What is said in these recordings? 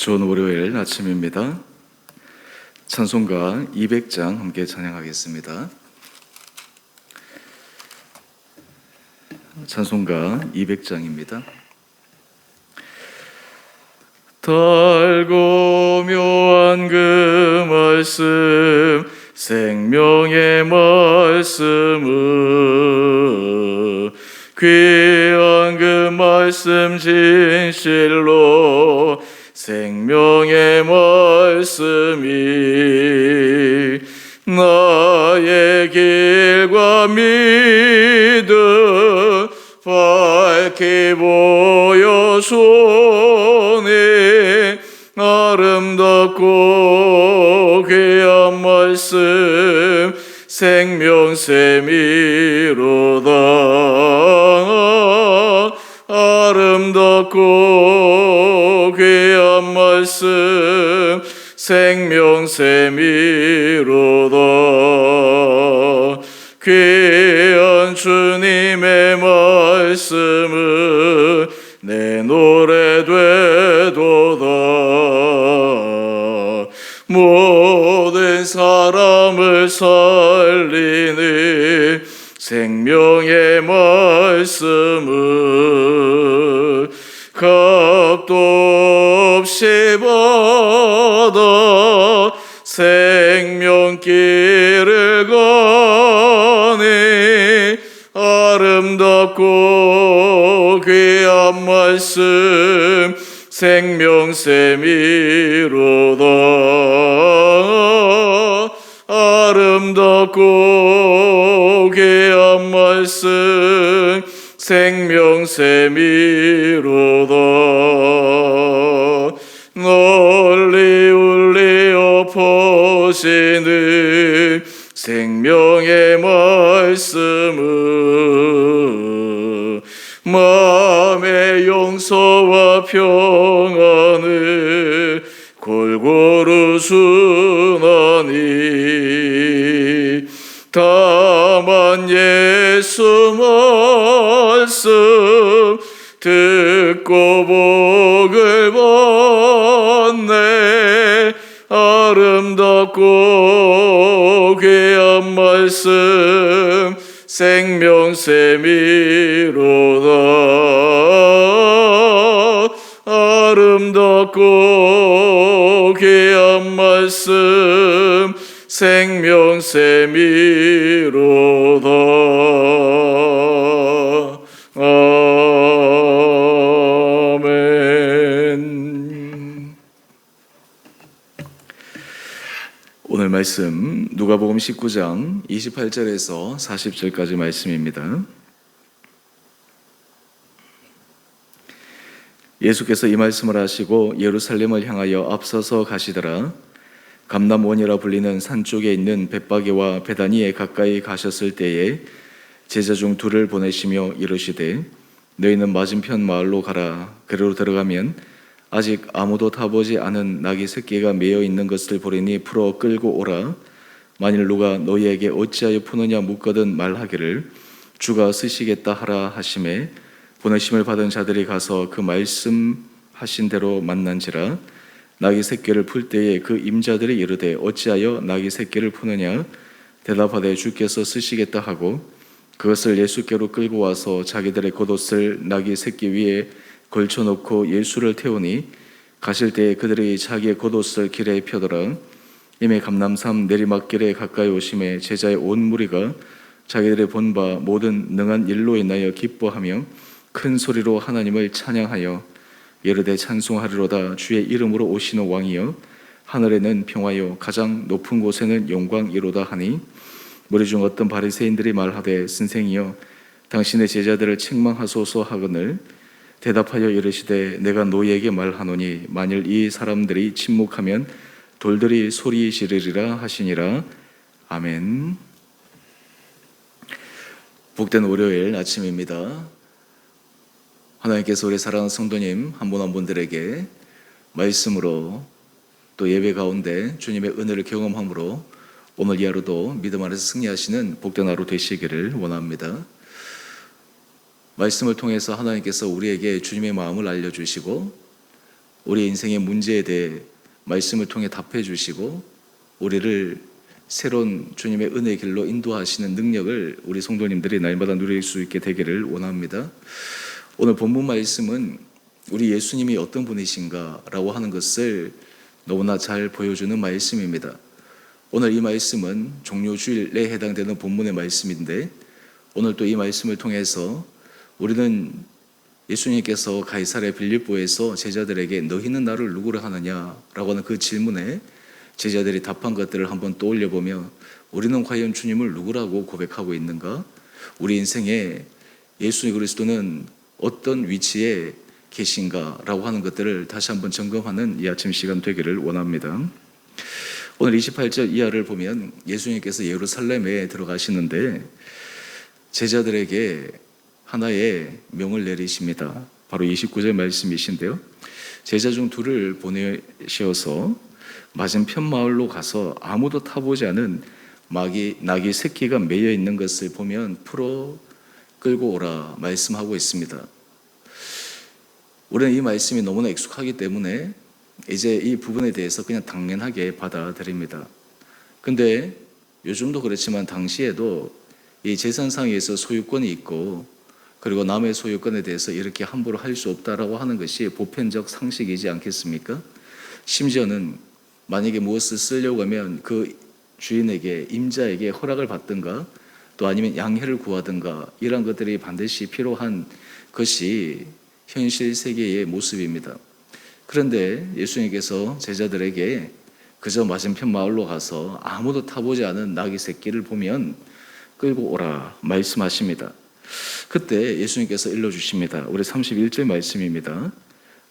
좋은 월요일 아침입니다. 찬송가 200장 함께 찬양하겠습니다. 찬송가 200장입니다. 달고 묘한 그 말씀, 생명의 말씀은 귀한 그 말씀 진실로 생명의 말씀이 나의 길과 믿음 밝히 보여주니 아름답고 귀한 말씀 생명샘이로다. 아름답고 귀한 말씀 생명샘이로다. 귀한 주님의 말씀은 내 노래 되도다. 모든 사람을 살리는 생명의 말씀은 값도 없이 받아 생명길을 가니 아름답고 귀한 말씀 생명샘이로다. 아름답고 귀한 말씀 생명샘이로다. 널리 울리어 퍼지는 생명의 말씀은 마음의 용서와 평안을 골고루 주나니 다만 예수 말씀 듣고 복을 받네. 아름답고 귀한 말씀 생명샘이로다. 아름답고 귀한 말씀 생명샘이로다. 아멘. 오늘 말씀 누가복음 19장 28절에서 40절까지 말씀입니다. 예수께서 이 말씀을 하시고 예루살렘을 향하여 앞서서 가시더라. 감람원이라 불리는 산 쪽에 있는 벳바게와 베다니에 가까이 가셨을 때에 제자 중 둘을 보내시며 이르시되 너희는 맞은편 마을로 가라. 그리로 들어가면 아직 아무도 타보지 않은 나귀 새끼가 매어 있는 것을 보리니 풀어 끌고 오라. 만일 누가 너희에게 어찌하여 푸느냐 묻거든 말하기를 주가 쓰시겠다 하라 하시매 보내심을 받은 자들이 가서 그 말씀하신 대로 만난지라. 나귀 새끼를 풀 때에 그 임자들이 이르되 어찌하여 나귀 새끼를 푸느냐 대답하되 주께서 쓰시겠다 하고 그것을 예수께로 끌고 와서 자기들의 겉옷을 나귀 새끼 위에 걸쳐놓고 예수를 태우니 가실 때에 그들이 자기의 겉옷을 길에 펴더라. 이미 감람산 내리막길에 가까이 오심에 제자의 온 무리가 자기들의 본 바 모든 능한 일로 인하여 기뻐하며 큰 소리로 하나님을 찬양하여 이르되 찬송하리로다. 주의 이름으로 오시는 왕이여 하늘에는 평화여 가장 높은 곳에는 영광이로다 하니 무리 중 어떤 바리새인들이 말하되 선생이여 당신의 제자들을 책망하소서 하거늘 대답하여 이르시되 내가 너희에게 말하노니 만일 이 사람들이 침묵하면 돌들이 소리 지르리라 하시니라. 아멘. 복된 월요일 아침입니다. 하나님께서 우리 사랑하는 성도님 한 분 한 분들에게 말씀으로 또 예배 가운데 주님의 은혜를 경험함으로 오늘 이 하루도 믿음 안에서 승리하시는 복된 하루 되시기를 원합니다. 말씀을 통해서 하나님께서 우리에게 주님의 마음을 알려주시고 우리 인생의 문제에 대해 말씀을 통해 답해 주시고 우리를 새로운 주님의 은혜의 길로 인도하시는 능력을 우리 성도님들이 날마다 누릴 수 있게 되기를 원합니다. 오늘 본문 말씀은 우리 예수님이 어떤 분이신가라고 하는 것을 너무나 잘 보여주는 말씀입니다. 오늘 이 말씀은 종료주일에 해당되는 본문의 말씀인데 오늘 또 이 말씀을 통해서 우리는 예수님께서 가이사랴 빌립보에서 제자들에게 너희는 나를 누구로 하느냐라고 하는 그 질문에 제자들이 답한 것들을 한번 떠올려 보며 우리는 과연 주님을 누구라고 고백하고 있는가? 우리 인생에 예수 그리스도는 어떤 위치에 계신가라고 하는 것들을 다시 한번 점검하는 이 아침 시간 되기를 원합니다. 오늘 28절 이하를 보면 예수님께서 예루살렘에 들어가시는데 제자들에게 하나의 명을 내리십니다. 바로 29절 말씀이신데요. 제자 중 둘을 보내셔서 맞은편 마을로 가서 아무도 타보지 않은 낙이 새끼가 매여 있는 것을 보면 풀어 끌고 오라 말씀하고 있습니다. 우리는 이 말씀이 너무나 익숙하기 때문에 이제 이 부분에 대해서 그냥 당연하게 받아들입니다. 근데 요즘도 그렇지만 당시에도 이 재산상에서 소유권이 있고 그리고 남의 소유권에 대해서 이렇게 함부로 할 수 없다라고 하는 것이 보편적 상식이지 않겠습니까? 심지어는 만약에 무엇을 쓰려고 하면 그 주인에게 임자에게 허락을 받든가 또 아니면 양해를 구하든가 이런 것들이 반드시 필요한 것이 현실 세계의 모습입니다. 그런데 예수님께서 제자들에게 그저 맞은편 마을로 가서 아무도 타보지 않은 나귀 새끼를 보면 끌고 오라 말씀하십니다. 그때 예수님께서 일러주십니다. 우리 31절 말씀입니다.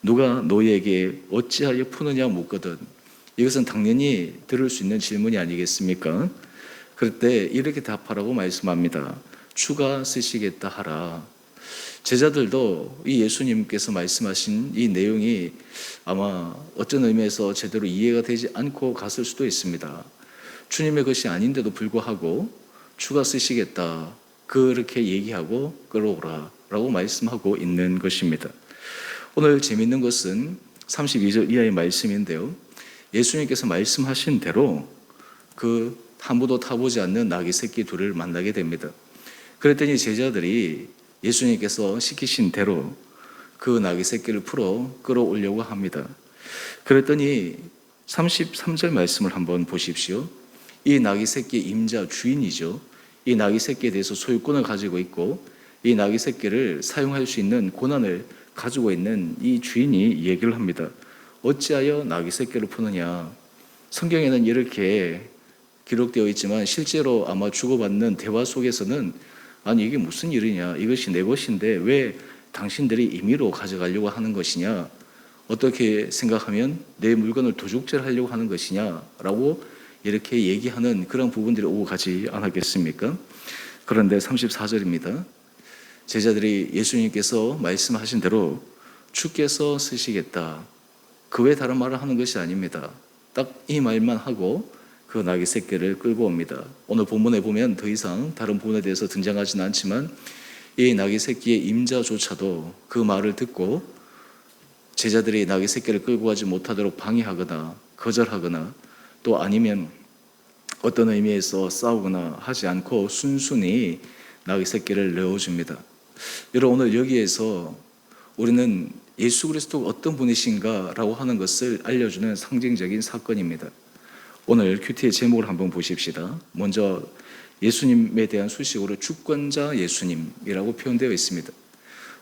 누가 너희에게 어찌하여 푸느냐 묻거든. 이것은 당연히 들을 수 있는 질문이 아니겠습니까? 그럴 때 이렇게 답하라고 말씀합니다. 주가 쓰시겠다 하라. 제자들도 이 예수님께서 말씀하신 이 내용이 아마 어떤 의미에서 제대로 이해가 되지 않고 갔을 수도 있습니다. 주님의 것이 아닌데도 불구하고 주가 쓰시겠다 그렇게 얘기하고 끌어오라 라고 말씀하고 있는 것입니다. 오늘 재미있는 것은 32절 이하의 말씀인데요. 예수님께서 말씀하신 대로 그 아무도 타보지 않는 나귀 새끼 둘을 만나게 됩니다. 그랬더니 제자들이 예수님께서 시키신 대로 그 나귀 새끼를 풀어 끌어오려고 합니다. 그랬더니 33절 말씀을 한번 보십시오. 이 나귀 새끼 임자 주인이죠. 이 나귀 새끼에 대해서 소유권을 가지고 있고 이 나귀 새끼를 사용할 수 있는 권한을 가지고 있는 이 주인이 얘기를 합니다. 어찌하여 나귀 새끼를 푸느냐. 성경에는 이렇게 기록되어 있지만 실제로 아마 주고받는 대화 속에서는 아니 이게 무슨 일이냐, 이것이 내 것인데 왜 당신들이 임의로 가져가려고 하는 것이냐, 어떻게 생각하면 내 물건을 도둑질하려고 하는 것이냐라고 이렇게 얘기하는 그런 부분들이 오고 가지 않았겠습니까? 그런데 34절입니다. 제자들이 예수님께서 말씀하신 대로 주께서 쓰시겠다, 그 외 다른 말을 하는 것이 아닙니다. 딱 이 말만 하고 그 나귀 새끼를 끌고 옵니다. 오늘 본문에 보면 더 이상 다른 부분에 대해서 등장하지는 않지만 이 나귀 새끼의 임자조차도 그 말을 듣고 제자들이 나귀 새끼를 끌고 가지 못하도록 방해하거나 거절하거나 또 아니면 어떤 의미에서 싸우거나 하지 않고 순순히 나귀 새끼를 내어줍니다. 여러분, 오늘 여기에서 우리는 예수 그리스도가 어떤 분이신가라고 하는 것을 알려주는 상징적인 사건입니다. 오늘 큐티의 제목을 한번 보십시다. 먼저 예수님에 대한 수식어로 주권자 예수님이라고 표현되어 있습니다.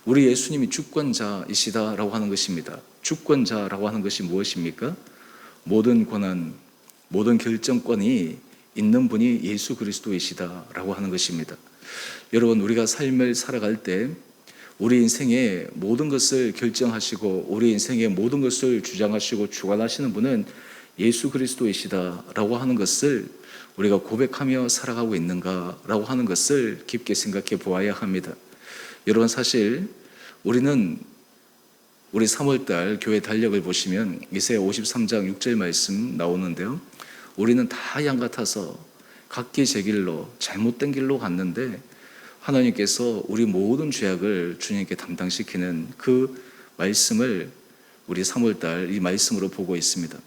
우리 예수님이 주권자이시다라고 하는 것입니다. 주권자라고 하는 것이 무엇입니까? 모든 권한, 모든 결정권이 있는 분이 예수 그리스도이시다라고 하는 것입니다. 여러분, 우리가 삶을 살아갈 때 우리 인생의 모든 것을 결정하시고 우리 인생의 모든 것을 주장하시고 주관하시는 분은 예수 그리스도이시다라고 하는 것을 우리가 고백하며 살아가고 있는가라고 하는 것을 깊게 생각해 보아야 합니다. 여러분, 사실 우리는 우리 3월달 교회 달력을 보시면 이사야 53장 6절 말씀 나오는데요. 우리는 다 양 같아서 각기 제 길로 잘못된 길로 갔는데 하나님께서 우리 모든 죄악을 주님께 담당시키는 그 말씀을 우리 3월달 이 말씀으로 보고 있습니다.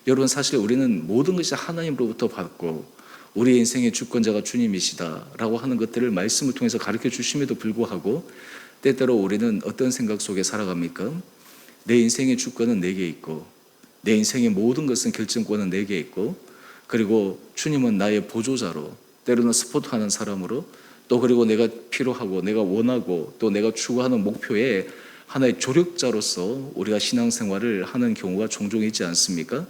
여러분, 사실 우리는 모든 것이 하나님으로부터 받고 우리 인생의 주권자가 주님이시다라고 하는 것들을 말씀을 통해서 가르쳐 주심에도 불구하고 때때로 우리는 어떤 생각 속에 살아갑니까? 내 인생의 주권은 내게 있고 내 인생의 모든 것은 결정권은 내게 있고, 그리고 주님은 나의 보조자로, 때로는 스포트하는 사람으로, 또 그리고 내가 필요하고 내가 원하고 또 내가 추구하는 목표에 하나의 조력자로서 우리가 신앙생활을 하는 경우가 종종 있지 않습니까?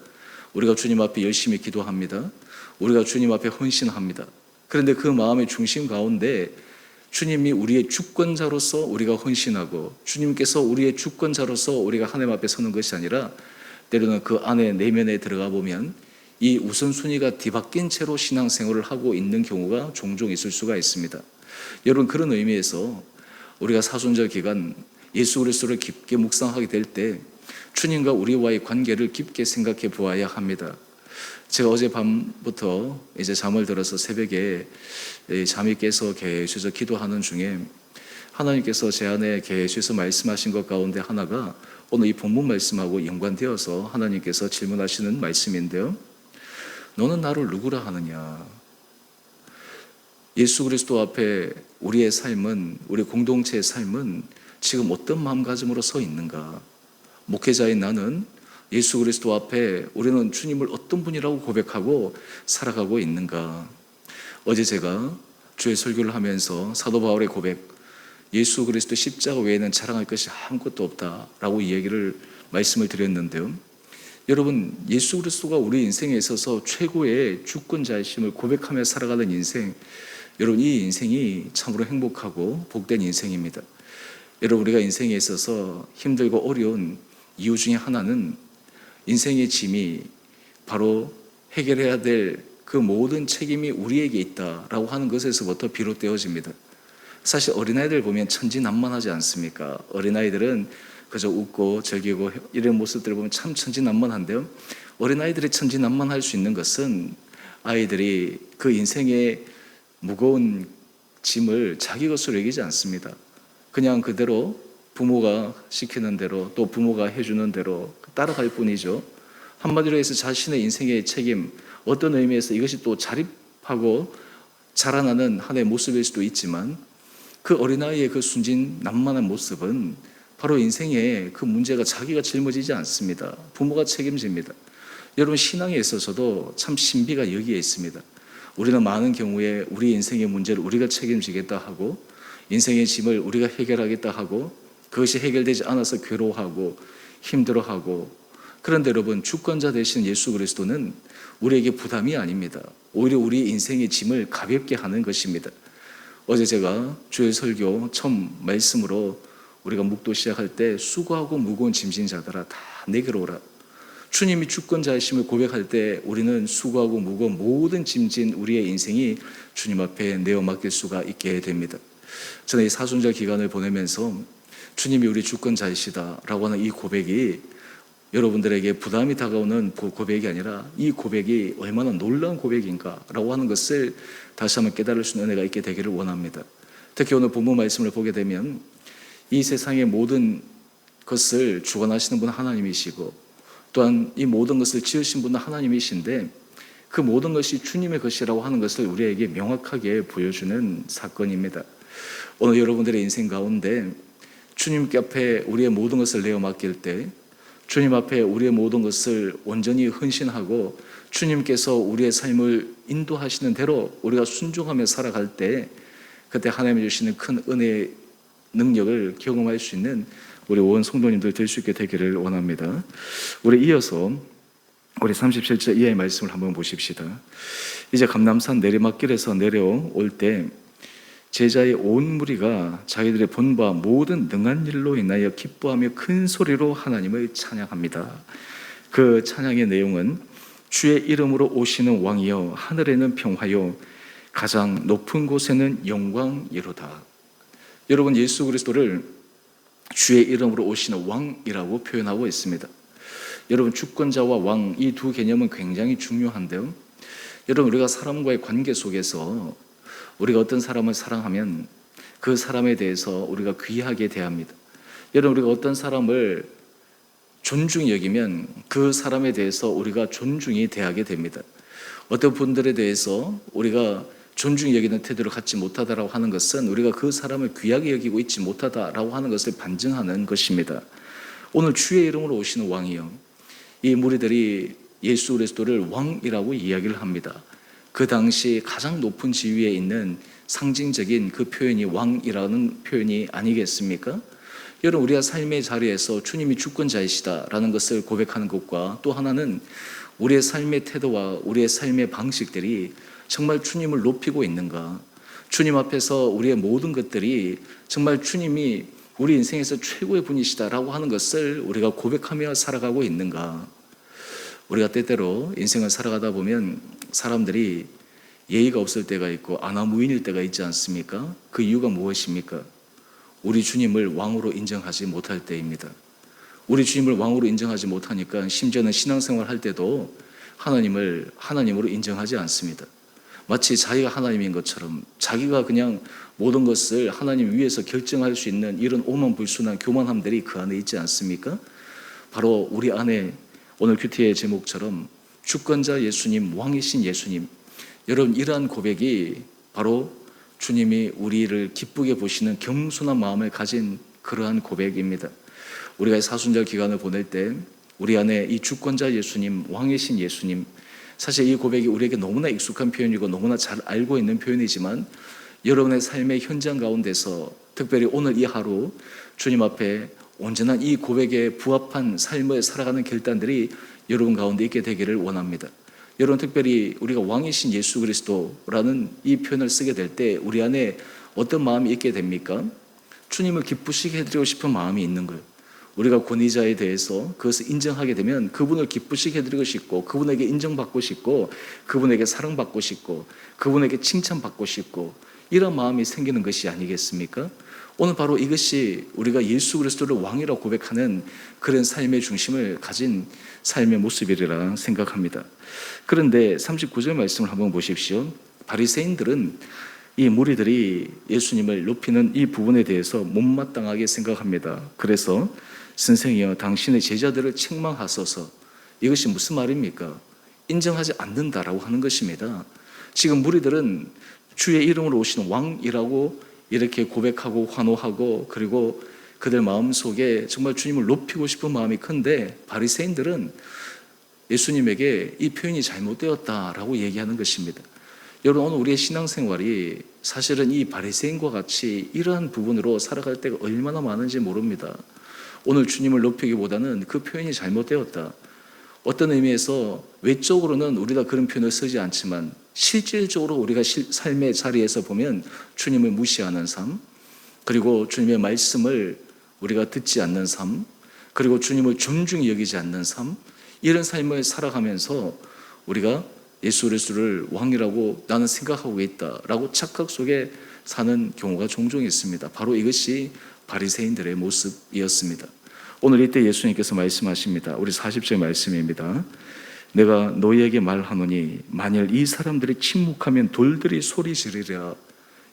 우리가 주님 앞에 열심히 기도합니다. 우리가 주님 앞에 헌신합니다. 그런데 그 마음의 중심 가운데 주님이 우리의 주권자로서 우리가 헌신하고 주님께서 우리의 주권자로서 우리가 하나님 앞에 서는 것이 아니라, 때로는 그 안에 내면에 들어가 보면 이 우선순위가 뒤바뀐 채로 신앙생활을 하고 있는 경우가 종종 있을 수가 있습니다. 여러분, 그런 의미에서 우리가 사순절 기간 예수 그리스도를 깊게 묵상하게 될 때 주님과 우리와의 관계를 깊게 생각해 보아야 합니다. 제가 어젯밤부터 이제 잠을 들어서 새벽에 잠이 깨서 계속해서 기도하는 중에 하나님께서 제 안에 계속해서 말씀하신 것 가운데 하나가 오늘 이 본문 말씀하고 연관되어서 하나님께서 질문하시는 말씀인데요. 너는 나를 누구라 하느냐? 예수 그리스도 앞에 우리의 삶은, 우리 공동체의 삶은 지금 어떤 마음가짐으로 서 있는가? 목회자인 나는 예수 그리스도 앞에 우리는 주님을 어떤 분이라고 고백하고 살아가고 있는가? 어제 제가 주의 설교를 하면서 사도 바울의 고백, 예수 그리스도 십자가 외에는 자랑할 것이 아무것도 없다라고 이야기를 말씀을 드렸는데요. 여러분, 예수 그리스도가 우리 인생에 있어서 최고의 주권자이심을 고백하며 살아가는 인생, 여러분, 이 인생이 참으로 행복하고 복된 인생입니다. 여러분, 우리가 인생에 있어서 힘들고 어려운 이유 중에 하나는 인생의 짐이 바로 해결해야 될 그 모든 책임이 우리에게 있다라고 하는 것에서부터 비롯되어집니다. 사실 어린아이들 보면 천진난만하지 않습니까? 어린아이들은 그저 웃고 즐기고 이런 모습들을 보면 참 천진난만한데요. 어린아이들이 천진난만할 수 있는 것은 아이들이 그 인생의 무거운 짐을 자기 것으로 여기지 않습니다. 그냥 그대로 부모가 시키는 대로 또 부모가 해주는 대로 따라갈 뿐이죠. 한마디로 해서 자신의 인생의 책임, 어떤 의미에서 이것이 또 자립하고 자라나는 하나의 모습일 수도 있지만, 그 어린아이의 그 순진난만한 모습은 바로 인생의 그 문제가 자기가 짊어지지 않습니다. 부모가 책임집니다. 여러분, 신앙에 있어서도 참 신비가 여기에 있습니다. 우리는 많은 경우에 우리 인생의 문제를 우리가 책임지겠다 하고 인생의 짐을 우리가 해결하겠다 하고 그것이 해결되지 않아서 괴로워하고 힘들어하고, 그런데 여러분, 주권자 되신 예수 그리스도는 우리에게 부담이 아닙니다. 오히려 우리 인생의 짐을 가볍게 하는 것입니다. 어제 제가 주의 설교 처음 말씀으로 우리가 묵도 시작할 때 수고하고 무거운 짐진 자들아 다 내게로 오라. 주님이 주권자이심을 고백할 때 우리는 수고하고 무거운 모든 짐진 우리의 인생이 주님 앞에 내어 맡길 수가 있게 됩니다. 저는 이 사순절 기간을 보내면서 주님이 우리 주권자이시다라고 하는 이 고백이 여러분들에게 부담이 다가오는 고백이 아니라 이 고백이 얼마나 놀라운 고백인가라고 하는 것을 다시 한번 깨달을 수 있는 은혜가 있게 되기를 원합니다. 특히 오늘 본문 말씀을 보게 되면 이 세상의 모든 것을 주관하시는 분은 하나님이시고 또한 이 모든 것을 지으신 분은 하나님이신데 그 모든 것이 주님의 것이라고 하는 것을 우리에게 명확하게 보여주는 사건입니다. 오늘 여러분들의 인생 가운데 주님께 앞에 우리의 모든 것을 내어 맡길 때, 주님 앞에 우리의 모든 것을 온전히 헌신하고 주님께서 우리의 삶을 인도하시는 대로 우리가 순종하며 살아갈 때, 그때 하나님이 주시는 큰 은혜의 능력을 경험할 수 있는 우리 온 성도님들 될 수 있게 되기를 원합니다. 우리 이어서 우리 37절 이하의 말씀을 한번 보십시다. 이제 감람산 내리막길에서 내려올 때 제자의 온 무리가 자기들의 본바 모든 능한 일로 인하여 기뻐하며 큰 소리로 하나님을 찬양합니다. 그 찬양의 내용은 주의 이름으로 오시는 왕이여 하늘에는 평화요 가장 높은 곳에는 영광이로다. 여러분, 예수 그리스도를 주의 이름으로 오시는 왕이라고 표현하고 있습니다. 여러분, 주권자와 왕, 이 두 개념은 굉장히 중요한데요. 여러분, 우리가 사람과의 관계 속에서 우리가 어떤 사람을 사랑하면 그 사람에 대해서 우리가 귀하게 대합니다. 여러분, 우리가 어떤 사람을 존중히 여기면 그 사람에 대해서 우리가 존중이 대하게 됩니다. 어떤 분들에 대해서 우리가 존중히 여기는 태도를 갖지 못하다라고 하는 것은 우리가 그 사람을 귀하게 여기고 있지 못하다라고 하는 것을 반증하는 것입니다. 오늘 주의 이름으로 오시는 왕이요, 이 무리들이 예수 그리스도를 왕이라고 이야기를 합니다. 그 당시 가장 높은 지위에 있는 상징적인 그 표현이 왕이라는 표현이 아니겠습니까? 여러분, 우리가 삶의 자리에서 주님이 주권자이시다라는 것을 고백하는 것과 또 하나는 우리의 삶의 태도와 우리의 삶의 방식들이 정말 주님을 높이고 있는가? 주님 앞에서 우리의 모든 것들이 정말 주님이 우리 인생에서 최고의 분이시다라고 하는 것을 우리가 고백하며 살아가고 있는가? 우리가 때때로 인생을 살아가다 보면 사람들이 예의가 없을 때가 있고 아나무인일 때가 있지 않습니까? 그 이유가 무엇입니까? 우리 주님을 왕으로 인정하지 못할 때입니다. 우리 주님을 왕으로 인정하지 못하니까 심지어는 신앙생활 할 때도 하나님을 하나님으로 인정하지 않습니다. 마치 자기가 하나님인 것처럼 자기가 그냥 모든 것을 하나님 위에서 결정할 수 있는 이런 오만불순한 교만함들이 그 안에 있지 않습니까? 바로 우리 안에 오늘 큐티의 제목처럼 주권자 예수님, 왕이신 예수님, 여러분, 이러한 고백이 바로 주님이 우리를 기쁘게 보시는 겸손한 마음을 가진 그러한 고백입니다. 우리가 사순절 기간을 보낼 때 우리 안에 이 주권자 예수님, 왕이신 예수님, 사실 이 고백이 우리에게 너무나 익숙한 표현이고 너무나 잘 알고 있는 표현이지만 여러분의 삶의 현장 가운데서 특별히 오늘 이 하루 주님 앞에 온전한 이 고백에 부합한 삶을 살아가는 결단들이 여러분 가운데 있게 되기를 원합니다. 여러분, 특별히 우리가 왕이신 예수 그리스도라는 이 표현을 쓰게 될 때 우리 안에 어떤 마음이 있게 됩니까? 주님을 기쁘시게 해드리고 싶은 마음이 있는 거예요. 우리가 권위자에 대해서 그것을 인정하게 되면 그분을 기쁘시게 해드리고 싶고, 그분에게 인정받고 싶고, 그분에게 사랑받고 싶고, 그분에게 칭찬받고 싶고, 이런 마음이 생기는 것이 아니겠습니까? 오늘 바로 이것이 우리가 예수 그리스도를 왕이라고 고백하는 그런 삶의 중심을 가진 삶의 모습이라 생각합니다. 그런데 39절 말씀을 한번 보십시오. 바리새인들은 이 무리들이 예수님을 높이는 이 부분에 대해서 못마땅하게 생각합니다. 그래서 선생이여, 당신의 제자들을 책망하소서. 이것이 무슨 말입니까? 인정하지 않는다라고 하는 것입니다. 지금 무리들은 주의 이름으로 오시는 왕이라고 이렇게 고백하고 환호하고, 그리고 그들 마음속에 정말 주님을 높이고 싶은 마음이 큰데 바리새인들은 예수님에게 이 표현이 잘못되었다라고 얘기하는 것입니다. 여러분, 오늘 우리의 신앙생활이 사실은 이 바리새인과 같이 이러한 부분으로 살아갈 때가 얼마나 많은지 모릅니다. 오늘 주님을 높이기보다는 그 표현이 잘못되었다. 어떤 의미에서 외적으로는 우리가 그런 표현을 쓰지 않지만 실질적으로 우리가 삶의 자리에서 보면 주님을 무시하는 삶, 그리고 주님의 말씀을 우리가 듣지 않는 삶, 그리고 주님을 존중히 여기지 않는 삶, 이런 삶을 살아가면서 우리가 예수 그리스도를 왕이라고 나는 생각하고 있다라고 착각 속에 사는 경우가 종종 있습니다. 바로 이것이 바리새인들의 모습이었습니다. 오늘 이때 예수님께서 말씀하십니다. 우리 40절 말씀입니다. 내가 너희에게 말하노니 만일 이 사람들이 침묵하면 돌들이 소리 지르리라.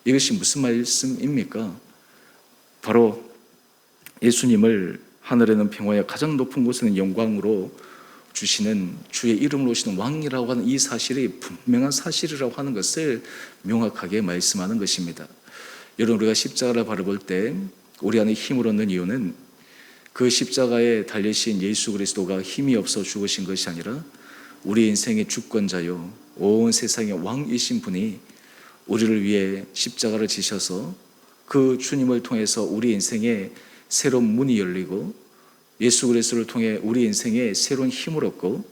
이것이 무슨 말씀입니까? 바로 예수님을 하늘에는 평화에 가장 높은 곳에는 영광으로 주시는 주의 이름으로 오시는 왕이라고 하는 이 사실이 분명한 사실이라고 하는 것을 명확하게 말씀하는 것입니다. 여러분, 우리가 십자가를 바라볼 때 우리 안에 힘을 얻는 이유는 그 십자가에 달리신 예수 그리스도가 힘이 없어 죽으신 것이 아니라 우리 인생의 주권자요 온 세상의 왕이신 분이 우리를 위해 십자가를 지셔서 그 주님을 통해서 우리 인생에 새로운 문이 열리고 예수 그리스도를 통해 우리 인생에 새로운 힘을 얻고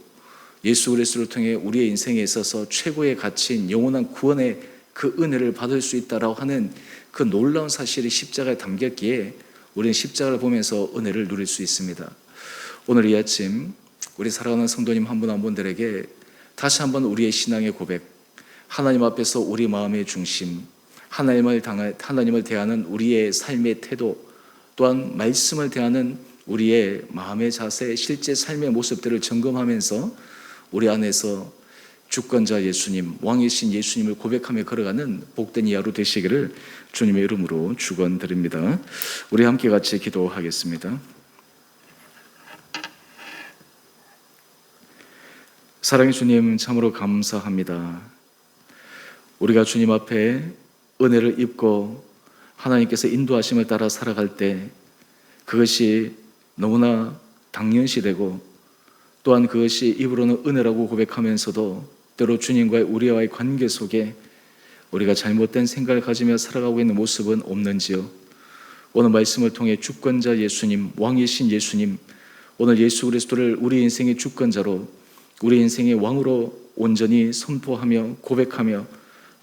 예수 그리스도를 통해 우리의 인생에 있어서 최고의 가치인 영원한 구원의 그 은혜를 받을 수 있다라고 하는 그 놀라운 사실이 십자가에 담겼기에 우리는 십자가를 보면서 은혜를 누릴 수 있습니다. 오늘 이 아침 우리 사랑하는 성도님 한 분 한 분들에게 다시 한번 우리의 신앙의 고백, 하나님 앞에서 우리 마음의 중심, 하나님을 대하는 우리의 삶의 태도, 또한 말씀을 대하는 우리의 마음의 자세, 실제 삶의 모습들을 점검하면서 우리 안에서 주권자 예수님, 왕이신 예수님을 고백하며 걸어가는 복된 이 하루 되시기를 주님의 이름으로 축원드립니다. 우리 함께 같이 기도하겠습니다. 사랑의 주님, 참으로 감사합니다. 우리가 주님 앞에 은혜를 입고 하나님께서 인도하심을 따라 살아갈 때 그것이 너무나 당연시되고, 또한 그것이 입으로는 은혜라고 고백하면서도 때로 주님과의 우리와의 관계 속에 우리가 잘못된 생각을 가지며 살아가고 있는 모습은 없는지요? 오늘 말씀을 통해 주권자 예수님, 왕이신 예수님, 오늘 예수 그리스도를 우리 인생의 주권자로, 우리 인생의 왕으로 온전히 선포하며 고백하며,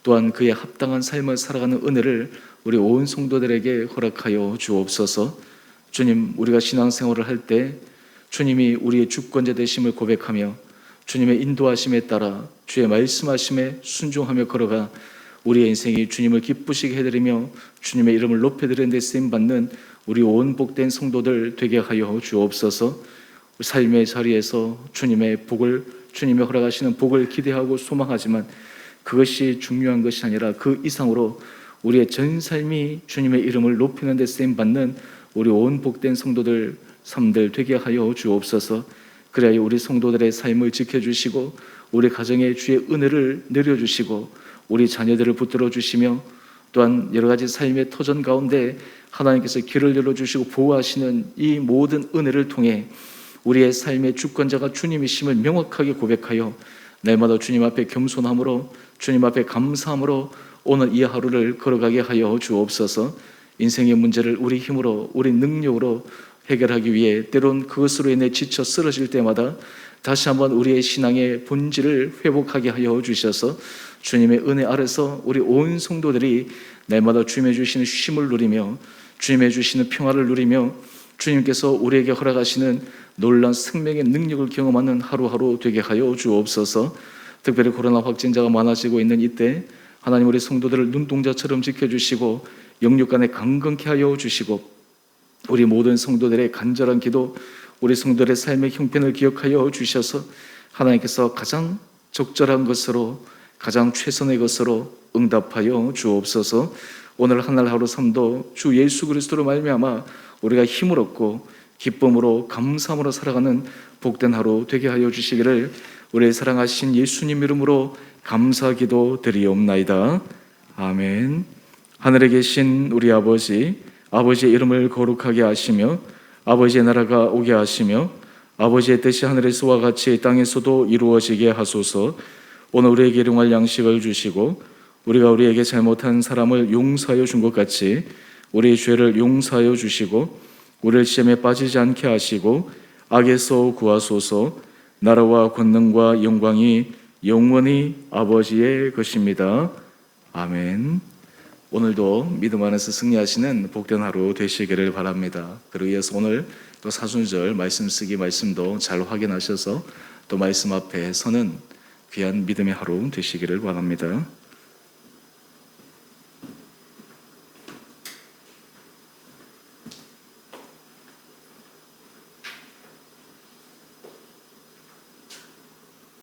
또한 그에 합당한 삶을 살아가는 은혜를 우리 온 성도들에게 허락하여 주옵소서. 주님, 우리가 신앙생활을 할 때 주님이 우리의 주권자 되심을 고백하며 주님의 인도하심에 따라 주의 말씀하심에 순종하며 걸어가 우리의 인생이 주님을 기쁘시게 해드리며 주님의 이름을 높여드리는 데 쓰임받는 우리 온 복된 성도들 되게 하여 주옵소서. 삶의 자리에서 주님의 복을, 주님의 허락하시는 복을 기대하고 소망하지만 그것이 중요한 것이 아니라 그 이상으로 우리의 전 삶이 주님의 이름을 높이는 데 쓰임받는 우리 온 복된 성도들 삶들 되게 하여 주옵소서. 그래야 우리 성도들의 삶을 지켜주시고 우리 가정에 주의 은혜를 내려주시고 우리 자녀들을 붙들어 주시며, 또한 여러 가지 삶의 터전 가운데 하나님께서 길을 열어주시고 보호하시는 이 모든 은혜를 통해 우리의 삶의 주권자가 주님이심을 명확하게 고백하여 날마다 주님 앞에 겸손함으로, 주님 앞에 감사함으로 오늘 이 하루를 걸어가게 하여 주옵소서. 인생의 문제를 우리 힘으로, 우리 능력으로 해결하기 위해 때론 그것으로 인해 지쳐 쓰러질 때마다 다시 한번 우리의 신앙의 본질을 회복하게 하여 주셔서 주님의 은혜 아래서 우리 온 성도들이 날마다 주님의 주시는 쉼을 누리며 주님의 주시는 평화를 누리며 주님께서 우리에게 허락하시는 놀라운 생명의 능력을 경험하는 하루하루 되게 하여 주옵소서. 특별히 코로나 확진자가 많아지고 있는 이때 하나님, 우리 성도들을 눈동자처럼 지켜주시고 영육간에 강건케 하여 주시고 우리 모든 성도들의 간절한 기도, 우리 성도들의 삶의 형편을 기억하여 주셔서 하나님께서 가장 적절한 것으로, 가장 최선의 것으로 응답하여 주옵소서. 오늘 하늘 하루 삶도 주 예수 그리스도로 말미암아 우리가 힘을 얻고 기쁨으로 감사함으로 살아가는 복된 하루 되게 하여 주시기를 우리의 사랑하신 예수님 이름으로 감사기도 드리옵나이다. 아멘. 하늘에 계신 우리 아버지, 아버지의 이름을 거룩하게 하시며 아버지의 나라가 오게 하시며 아버지의 뜻이 하늘에서와 같이 땅에서도 이루어지게 하소서. 오늘 우리에게 일용할 양식을 주시고 우리가 우리에게 잘못한 사람을 용서하여 준 것 같이 우리의 죄를 용서하여 주시고 우리를 시험에 빠지지 않게 하시고 악에서 구하소서. 나라와 권능과 영광이 영원히 아버지의 것입니다. 아멘. 오늘도 믿음 안에서 승리하시는 복된 하루 되시기를 바랍니다. 그리고 이어서 오늘 또 사순절 말씀 쓰기 말씀도 잘 확인하셔서 또 말씀 앞에 서는 귀한 믿음의 하루 되시기를 바랍니다.